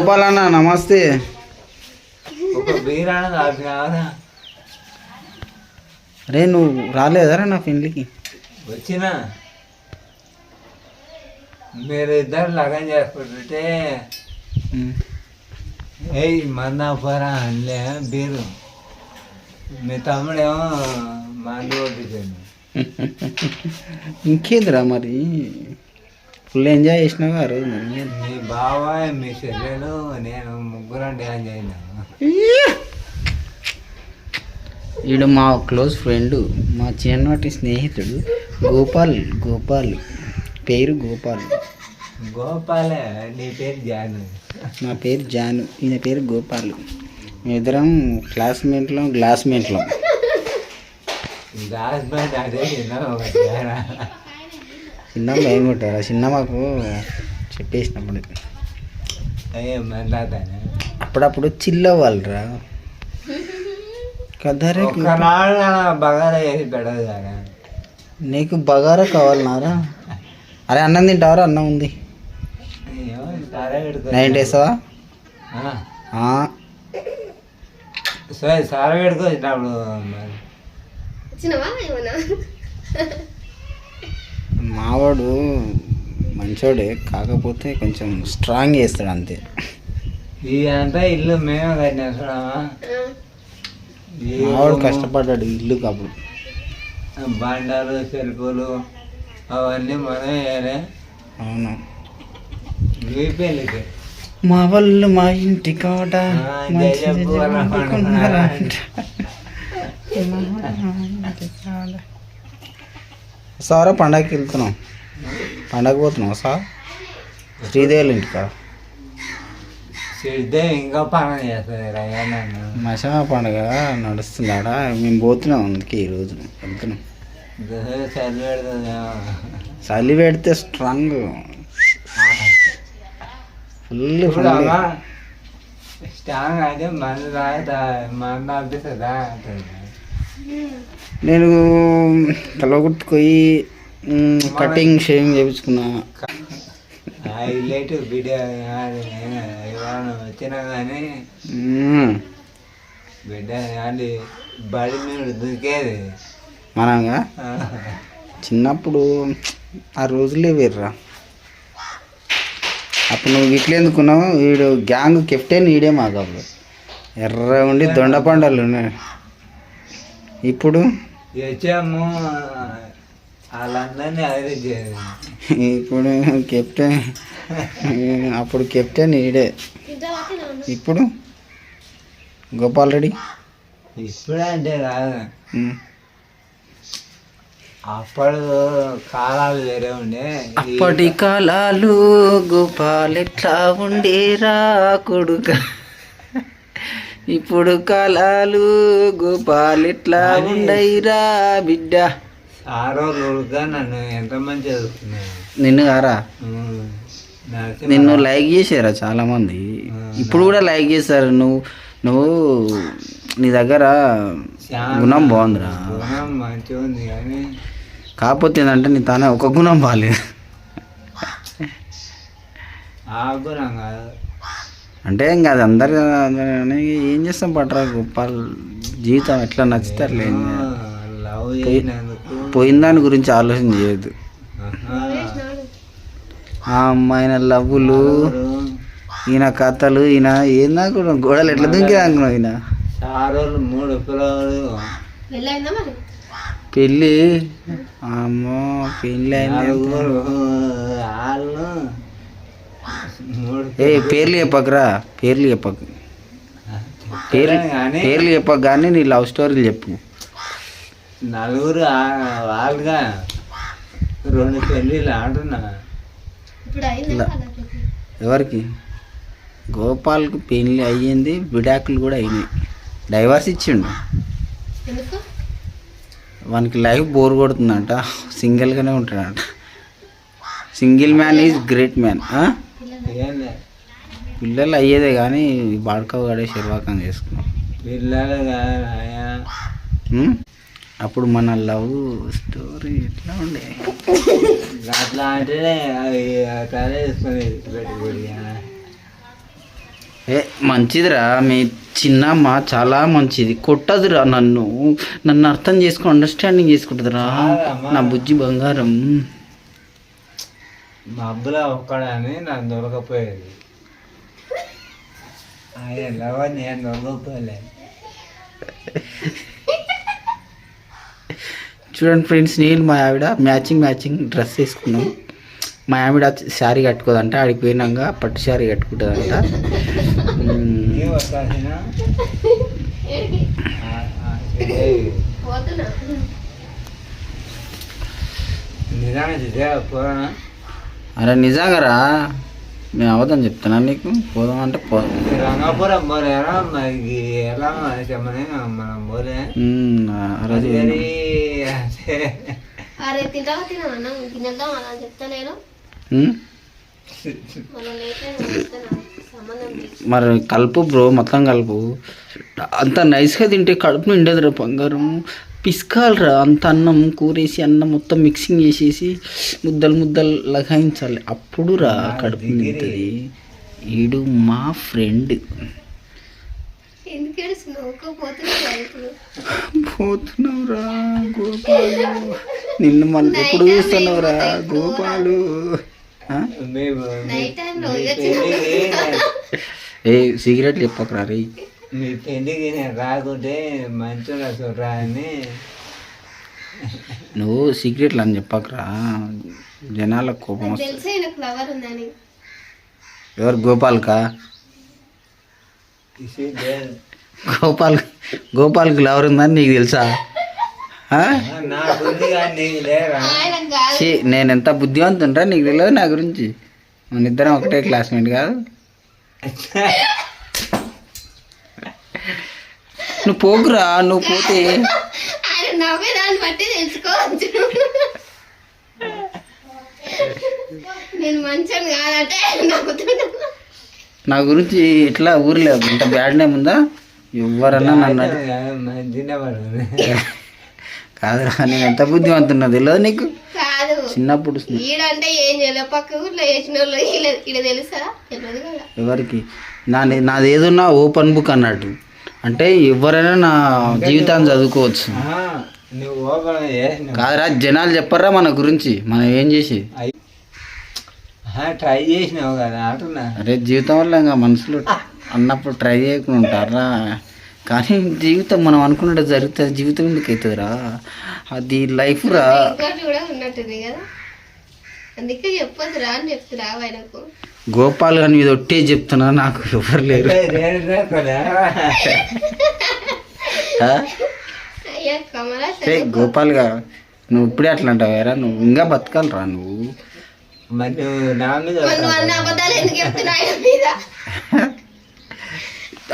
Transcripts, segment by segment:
గోపాల్ అన్న నమస్తే. అరే నువ్వు రాలేదరా నా పెళ్ళికి? వచ్చినా మీరు ఇద్దరు లగం చేసుకుంటుంటే ఏ మందాపురా అనలే బీరు. మీ తమ్ముడేమో మందు కొట్టించండి. ఇంకేదిరా మరి ఫుల్ ఎంజాయ్ చేసినావు ఆ రోజు. మరి మీ బాబాయ్ మీ చెల్లెలు నేను ముగ్గురం డ్యాన్స్ అయినా. వీడు మా క్లోజ్ ఫ్రెండ్, మా చిన్ననాటి స్నేహితుడు గోపాల్ పేరు గోపాల్. గోపాలే నీ పేరు జాను. నా పేరు జాను, ఈయన పేరు గోపాల్. మేమిద్దరం క్లాస్మేట్లో గ్లాస్మేట్లో. అదే చిన్న భయం కొట్టారా? చిన్న మాకు చెప్పేసినప్పుడు అప్పుడప్పుడు చిల్లవ్వాలిరా కదరే. బగారా వేసి పెడదు కదా నీకు బగారా కావాలన్నారా? అరే అన్నం తింటావరా? అన్నం ఉంది, నైట్ వేసావా? సరే సార పెట్టుకో వచ్చినప్పుడు. మావాడు మంచోడే, కాకపోతే కొంచెం స్ట్రాంగ్ చేస్తాడు అంతే. ఇదంతా ఇల్లు మేమే కట్టినా. మావాడు కష్టపడ్డాడు ఇల్లు కాపు. బండాలు సెల్ఫులు అవన్నీ మనం వేయాలి. అవును, మీ పెళ్ళికి మా వాళ్ళు మా ఇంటి కాడ సారా పండగకి వెళ్తున్నాం. పండగ పోతున్నాం సార్ శ్రీదేవుల ఇంటికా? ఇంకా పండుగ చేస్తుంది. మసమ పండుగ నడుస్తుంది ఆడ, మేము పోతున్నాం. అందుకే ఈరోజు వెళ్తున్నాం. చలి పెడుతుంది. చలి పెడితే స్ట్రాంగ్ ఫుల్ స్ట్రాంగ్ అయితే మందు అనిపిస్తుందా? నేను కలవగుర్తుపోయి కటింగ్ షేవింగ్ చేయించుకున్నా. హైలైట్ వీడియో వచ్చినా కానీ బిడ్డ కానీ బడి మీద దూకేది మనంగా. చిన్నప్పుడు ఆ రోజులే వేర్రా. అప్పుడు నువ్వు ఇట్లా ఎందుకున్నావు? వీడు గ్యాంగ్ కెప్టెన్ ఈడే మాకు. అప్పుడు ఎర్ర ఉండి దొండ పండాలు ఉన్నాయి. ఇప్పుడు వచ్చాము వాళ్ళందరినీ అదిరించేది. ఇప్పుడు కెప్టెన్, అప్పుడు కెప్టెన్ ఈడే. ఇప్పుడు గోపాల్ రెడ్డి. ఇప్పుడు అంటే కాదు, అప్పుడు కాలాలు వేరే ఉండే. అప్పటి కాలాలు గోపాల్ ఎట్లా ఉండేరా కొడుక, ఇప్పుడు కాలాలు గోపాల్ ఎట్లా ఉండయిరా బిడ్డ. ఆ రోజు ఉడక నన్ను ఎంతమంది చదువుకున్నాను. నిన్ను కారా? నిన్ను లైక్ చేసారా చాలా మంది. ఇప్పుడు కూడా లైక్ చేస్తారు. నువ్వు నీ దగ్గర గుణం బాగుందిరా. గుణం మంచిగా ఉంది కానీ కాకపోతే ఏంటంటే నీ తానే ఒక గుణం బాగాలేదు. ఆ గుణం కాదు అంటే ఇంకా అది అందరు ఏం చేస్తాం పట్టరా. గోపాల్ జీవితం ఎట్లా నచ్చితే అట్లా పోయిన దాని గురించి ఆలోచన చేయదు. ఆ అమ్మాయిన లవ్వులు, ఈయన కథలు, ఈయన ఏందా కూడా గోడలు ఎట్లా దుంకిదా అనుకున్నావు. ఈయన 3 పిల్లలు పెళ్ళి. అమ్మో పెళ్ళి అయింది. ఏ పేర్లు చెప్పకరా, పేర్లు చెప్పకు, పేర్లు చెప్పకు కానీ నీ లవ్ స్టోరీలు చెప్పు. 4 వాళ్ళుగా 2 పెళ్ళిళ్ళు అంటున్నా. ఎవరికి? గోపాల్కి పెళ్ళి అయ్యింది, విడాకులు కూడా అయినాయి, డైవర్స్ ఇచ్చిండు. వానికి లైఫ్ బోర్ కొడుతుందంట, సింగిల్గానే ఉంటాడంట. Single man is great man. పిల్లలు అయ్యేదే కానీ బాడుకోగాడే శర్వాకం చేసుకున్నాం. పిల్లలు అప్పుడు మన లవ్ స్టోరీ ఎట్లా ఉండే అట్లా అంటే తల వేసుకొని పెట్టుబడి ఏ మంచిదిరా మీ చిన్నమ్మ చాలా మంచిది, కొట్టదురా నన్ను, నన్ను అర్థం చేసుకుని అండర్స్టాండింగ్ చేసుకుంటుందిరా నా బుజ్జి బంగారం. మా అబ్బులా ఒక్కడని నాకు దొరకపోయేది, ఆయన నేను దొరకపోలే. చూడండి ఫ్రెండ్స్, నేను మా ఆవిడ మ్యాచింగ్ డ్రెస్ వేసుకున్నాం. మా ఆవిడ శారీ కట్టుకోదంట, ఆడికి పోయినాక పట్టు శారీ కట్టుకుంటుందంట. అరే నిజంగా రా, నేను అవదని చెప్తున్నా నీకు, పోదాం అంటే పోదాం. రంగాపురం పోలేరా మరి, ఎలా చెప్పని మనం పోలే. మరి కలుపు బ్రో, మొత్తం కలుపు. అంత నైస్గా తింటే కడుపు నిండదురా బంగారం. పిసుకాలరా అంత అన్నం, కూరేసి అన్నం మొత్తం మిక్సింగ్ చేసేసి ముద్దలు లగాయించాలి, అప్పుడు రా కడుపు నిండుతుంది. ఈడు మా ఫ్రెండ్. పోతున్నావురా గోపాలు, నిన్ను మళ్ళీ ఎప్పుడు చూస్తున్నావురా గోపాలు. ఏ సిగరెట్ చెప్పకరా రే. మీ పెళ్ళికి నేను రాకుంటే మంచిగా చూడరా అని. నువ్వు సిగరెట్లు అని చెప్పకరా, జనాలకు కోపం వస్తుంది. ఎవరు గోపాల్కా? గోపాల్కి లవర్ ఉందని నీకు తెలుసా? నేను ఎంత బుద్ధివంతుంటా నీకు తెలియదు నా గురించి. మన ఇద్దరం ఒకటే క్లాస్మేట్ కాదు. నువ్వు పోకురా, నువ్వు పోతే నా గురించి ఇట్లా ఊర్లో ఇంత బ్యాడ్ నేమ్ ఉందా? ఎవరన్నా నన్ను కాదురా, నేను ఎంత బుద్ధివంతున్నా తెలియదు నీకు? చిన్నప్పుడు ఎవరికి నాది ఏదన్నా ఓపెన్ బుక్ అన్నట్టు, అంటే ఎవరైనా నా జీవితాన్ని చదువుకోవచ్చు. కాదురా, జనాలు చెప్పరా మన గురించి, మనం ఏం చేసి ట్రై చేసినావు కదా అంటున్నా. అరే జీవితం వల్ల ఇంకా మనుషులు అన్నప్పుడు ట్రై చేయకుండా ఉంటారా, కానీ జీవితం మనం అనుకున్నట్టు జరుగుతుంది. జీవితం ఎందుకు అవుతుందిరా, అది లైఫ్ రా. గోపాల్ గాని మీద ఒట్టే చెప్తున్నా, నాకు ఎవరు లేరు. గోపాల్ గా నువ్వు ఇప్పుడే అట్లా అంటావేరా, నువ్వు ఇంకా బతకాలరా నువ్వు.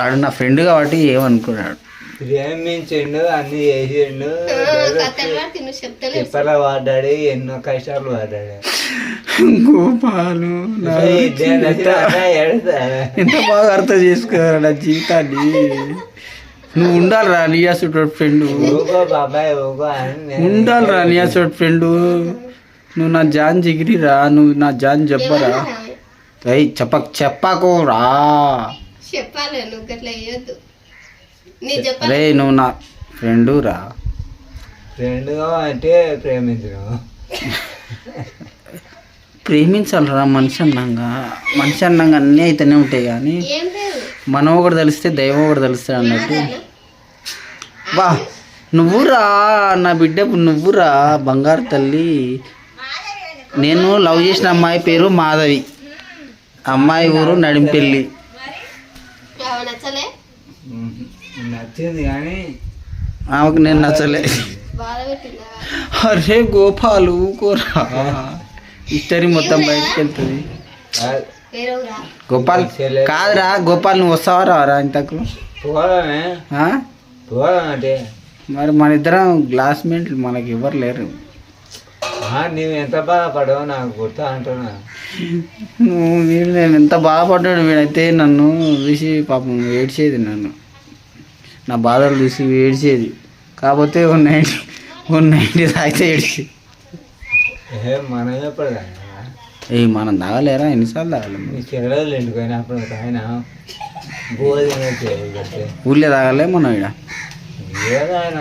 ఆడు నా ఫ్రెండ్ కాబట్టి ఏమనుకున్నాడు, ప్రేమించిండు, అన్ని చేసిండు, చెప్పలా వాడాడు, ఎన్నో కష్టాలు వాడాడు. గోపాలు ఎంత బాగా అర్థం చేసుకోరా నా జీవితాన్ని. నువ్వు ఉండాలిరా నియాసుడు ఫ్రెండ్, ఉండాలిరా నియాసుడు ఫ్రెండ్. నువ్వు నా జాన్ జిగిరిరా, నువ్వు నా జాన్ చెప్పరా. అయ్యి చెప్పకు రా. అరే నువ్వు నా ఫ్రెండు రా. ఫ్రెండ్ అంటే ప్రేమించాలరా. మనిషి అన్నాగా అన్నీ అయితేనే ఉంటాయి, కానీ మనం ఒకటి తెలిస్తే దైవం ఒకటి తెలుస్తాడు అన్నట్టు. బా నువ్వురా నా బిడ్డ, నువ్వురా బంగారు తల్లి. నేను లవ్ చేసిన అమ్మాయి పేరు మాధవి, అమ్మాయి ఊరు నడింపెల్లి. నచ్చింది కానీ ఆమెకు నేను నచ్చలే. అరే గోపాలు కోరా, హిస్టరీ మొత్తం బయటకు వెళ్తుంది. గోపాల్ కాదురా, గోపాల్ నువ్వు వస్తావా రారా ఇంతకు? మరి మన ఇద్దరం క్లాస్మేట్లు, మనకి ఎవరు లేరు. నువ్వు ఎంత బాధపడవు నాకు గుర్తు అంటున్నా. నేను ఎంత బాధపడ్డాడు వీడైతే, నన్ను చూసి పాపం ఏడ్చేది, నన్ను నా బాధలు చూసి ఏడ్చేది. కాకపోతే 190 తాగితే ఏడ్చి. మనం ఎప్పుడు మనం తాగలేరా, ఎన్నిసార్లు తాగలేము. చెరలు ఎండుకోయినప్పుడు ఆయన గోధుమ ఊళ్ళో తాగలే మనం ఇక్కడ ఏదైనా